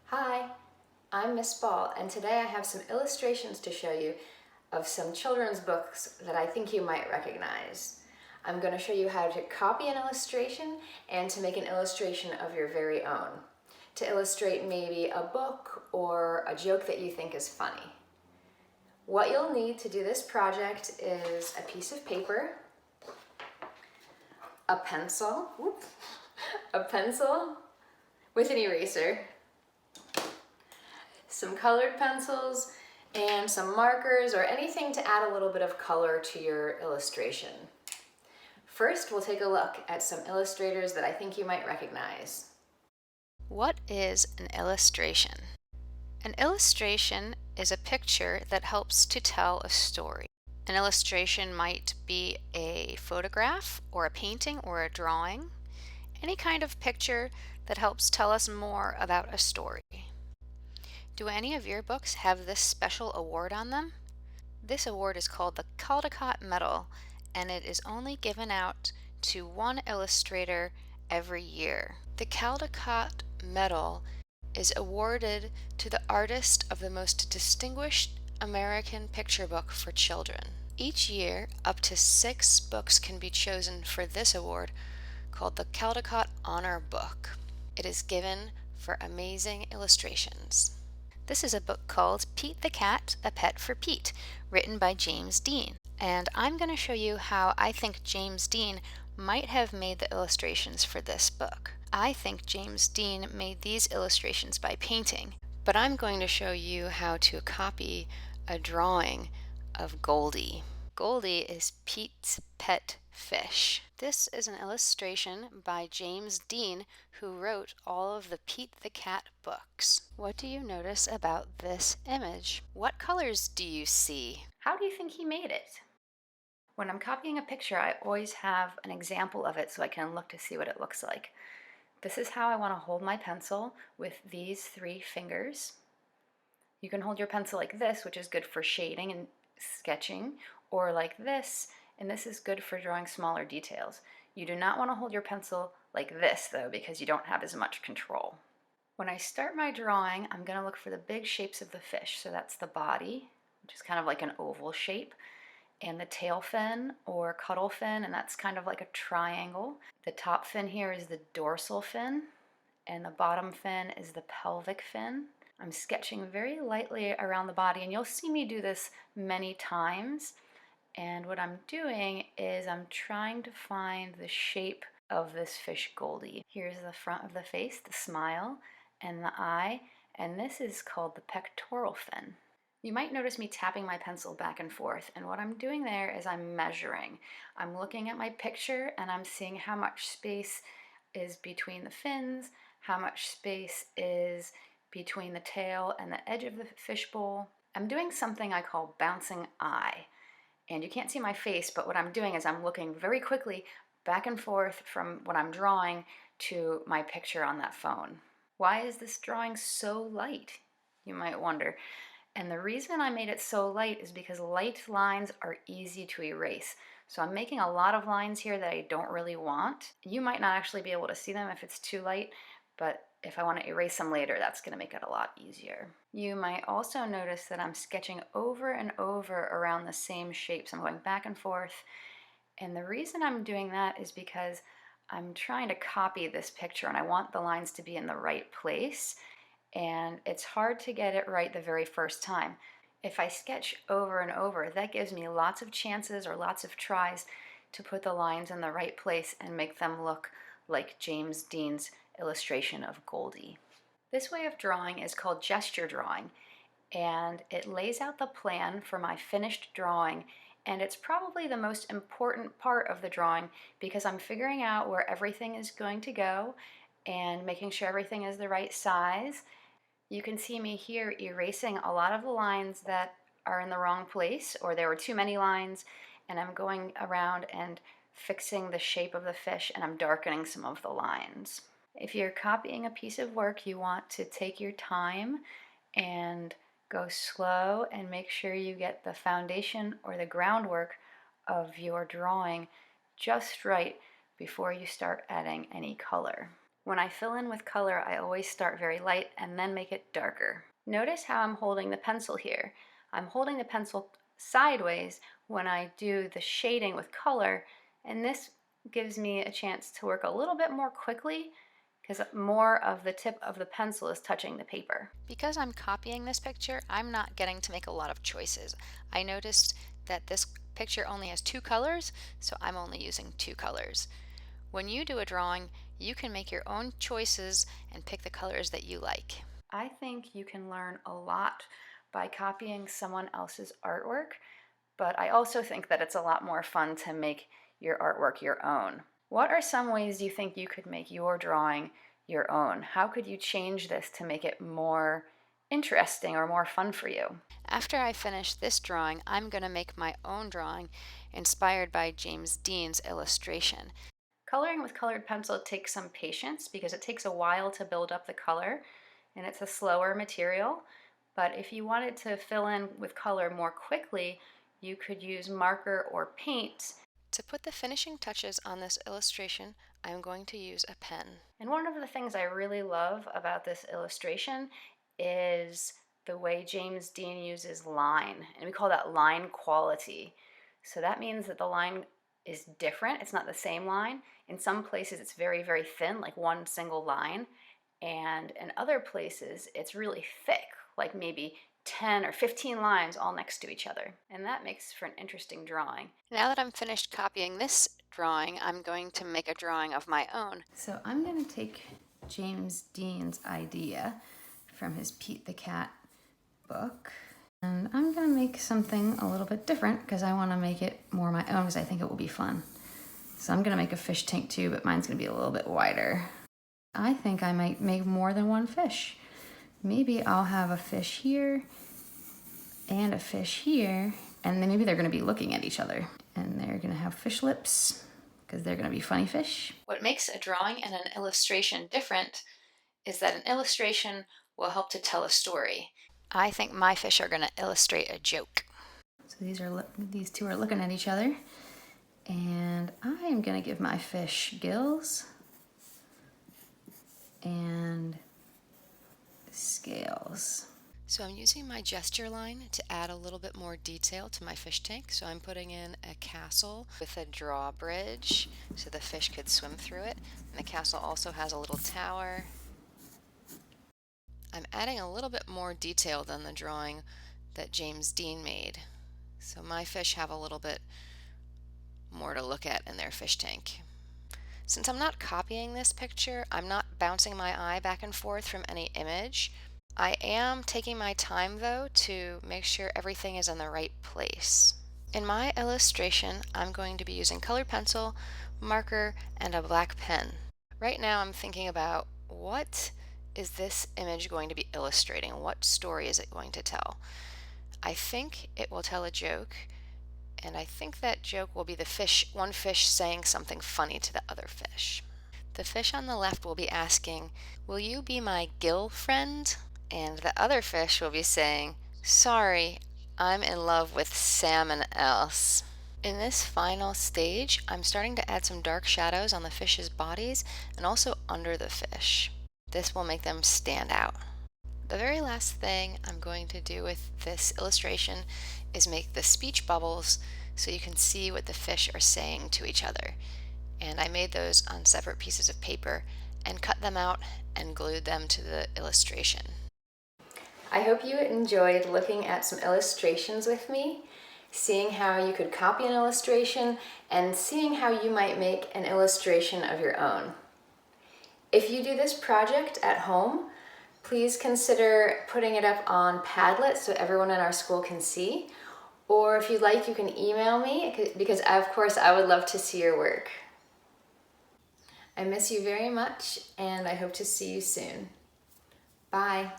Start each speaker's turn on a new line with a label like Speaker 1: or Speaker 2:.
Speaker 1: Hi, I'm Miss Ball, and today I have some illustrations to show you of some children's books that I think you might recognize. I'm going to show you how to copy an illustration and to make an illustration of your very own, to illustrate maybe a book or a joke that you think is funny. What you'll need to do this project is a piece of paper, a pencil, a pencil with an eraser, some colored pencils, and some markers or anything to add a little bit of color to your illustration. First, we'll take a look at some illustrators that I think you might recognize. What is an illustration? An illustration is a picture that helps to tell a story. An illustration might be a photograph or a painting or a drawing, any kind of picture that helps tell us more about a story. Do any of your books have this special award on them? This award is called the Caldecott Medal, and it is only given out to one illustrator every year. The Caldecott Medal is awarded to the artist of the most distinguished American picture book for children. Each year, up to 6 books can be chosen for this award, called the Caldecott Honor Book. It is given for amazing illustrations. This is a book called Pete the Cat, A Pet for Pete, written by James Dean. And I'm going to show you how I think James Dean might have made the illustrations for this book. I think James Dean made these illustrations by painting, but I'm going to show you how to copy a drawing of Goldie. Goldie is Pete's pet fish. This is an illustration by James Dean, who wrote all of the Pete the Cat books. What do you notice about this image? What colors do you see? How do you think he made it? When I'm copying a picture, I always have an example of it so I can look to see what it looks like. This is how I want to hold my pencil with these 3 fingers. You can hold your pencil like this, which is good for shading and sketching, or like this, and this is good for drawing smaller details. You do not want to hold your pencil like this, though, because you don't have as much control. When I start my drawing, I'm going to look for the big shapes of the fish. So that's the body, which is kind of like an oval shape, and the tail fin or caudal fin, and that's kind of like a triangle. The top fin here is the dorsal fin, and the bottom fin is the pelvic fin. I'm sketching very lightly around the body, and you'll see me do this many times. And what I'm doing is I'm trying to find the shape of this fish Goldie. Here's the front of the face, the smile, and the eye, and this is called the pectoral fin. You might notice me tapping my pencil back and forth, and what I'm doing there is I'm measuring. I'm looking at my picture and I'm seeing how much space is between the fins, how much space is between the tail and the edge of the fishbowl. I'm doing something I call bouncing eye. And you can't see my face, but what I'm doing is I'm looking very quickly back and forth from what I'm drawing to my picture on that phone. Why is this drawing so light? You might wonder. And the reason I made it so light is because light lines are easy to erase. So I'm making a lot of lines here that I don't really want. You might not actually be able to see them if it's too light, but if I want to erase them later, that's going to make it a lot easier. You might also notice that I'm sketching over and over around the same shapes. I'm going back and forth. And the reason I'm doing that is because I'm trying to copy this picture and I want the lines to be in the right place. And it's hard to get it right the very first time. If I sketch over and over, that gives me lots of chances or lots of tries to put the lines in the right place and make them look like James Dean's illustration of Goldie. This way of drawing is called gesture drawing, and it lays out the plan for my finished drawing, and it's probably the most important part of the drawing because I'm figuring out where everything is going to go and making sure everything is the right size. You can see me here erasing a lot of the lines that are in the wrong place, or there were too many lines, and I'm going around and fixing the shape of the fish, and I'm darkening some of the lines. If you're copying a piece of work, you want to take your time and go slow and make sure you get the foundation or the groundwork of your drawing just right before you start adding any color. When I fill in with color, I always start very light and then make it darker. Notice how I'm holding the pencil here. I'm holding the pencil sideways when I do the shading with color, and this gives me a chance to work a little bit more quickly because more of the tip of the pencil is touching the paper. Because I'm copying this picture, I'm not getting to make a lot of choices. I noticed that this picture only has 2 colors, so I'm only using 2 colors. When you do a drawing, you can make your own choices and pick the colors that you like. I think you can learn a lot by copying someone else's artwork, but I also think that it's a lot more fun to make your artwork your own. What are some ways you think you could make your drawing your own? How could you change this to make it more interesting or more fun for you? After I finish this drawing, I'm going to make my own drawing inspired by James Dean's illustration. Coloring with colored pencil takes some patience because it takes a while to build up the color, and it's a slower material. But if you wanted to fill in with color more quickly, you could use marker or paint. To put the finishing touches on this illustration, I'm going to use a pen. And one of the things I really love about this illustration is the way James Dean uses line, and we call that line quality. So that means that the line is different. It's not the same line. In some places it's very, very thin, like one single line, and in other places it's really thick, like maybe 10 or 15 lines all next to each other. And that makes for an interesting drawing. Now that I'm finished copying this drawing, I'm going to make a drawing of my own. So I'm going to take James Dean's idea from his Pete the Cat book, and I'm going to make something a little bit different because I want to make it more my own because I think it will be fun. So I'm going to make a fish tank too, but mine's going to be a little bit wider. I think I might make more than one fish. Maybe I'll have a fish here and a fish here, and then maybe they're going to be looking at each other, and they're going to have fish lips because they're going to be funny fish. What makes a drawing and an illustration different is that an illustration will help to tell a story. I think my fish are going to illustrate a joke. So these two are looking at each other, and I am going to give my fish gills and scales. So I'm using my gesture line to add a little bit more detail to my fish tank. So I'm putting in a castle with a drawbridge so the fish could swim through it. And the castle also has a little tower. I'm adding a little bit more detail than the drawing that James Dean made. So my fish have a little bit more to look at in their fish tank. Since I'm not copying this picture, I'm not bouncing my eye back and forth from any image. I am taking my time though to make sure everything is in the right place. In my illustration, I'm going to be using colored pencil, marker, and a black pen. Right now I'm thinking about what is this image going to be illustrating? What story is it going to tell? I think it will tell a joke, and I think that joke will be one fish saying something funny to the other fish. The fish on the left will be asking, "Will you be my gill friend?" And the other fish will be saying, "Sorry, I'm in love with salmon else." In this final stage, I'm starting to add some dark shadows on the fish's bodies and also under the fish. This will make them stand out. The very last thing I'm going to do with this illustration is make the speech bubbles so you can see what the fish are saying to each other. And I made those on separate pieces of paper and cut them out and glued them to the illustration. I hope you enjoyed looking at some illustrations with me, seeing how you could copy an illustration, and seeing how you might make an illustration of your own. If you do this project at home, please consider putting it up on Padlet so everyone in our school can see. Or if you'd like, you can email me because of course I would love to see your work. I miss you very much and I hope to see you soon. Bye.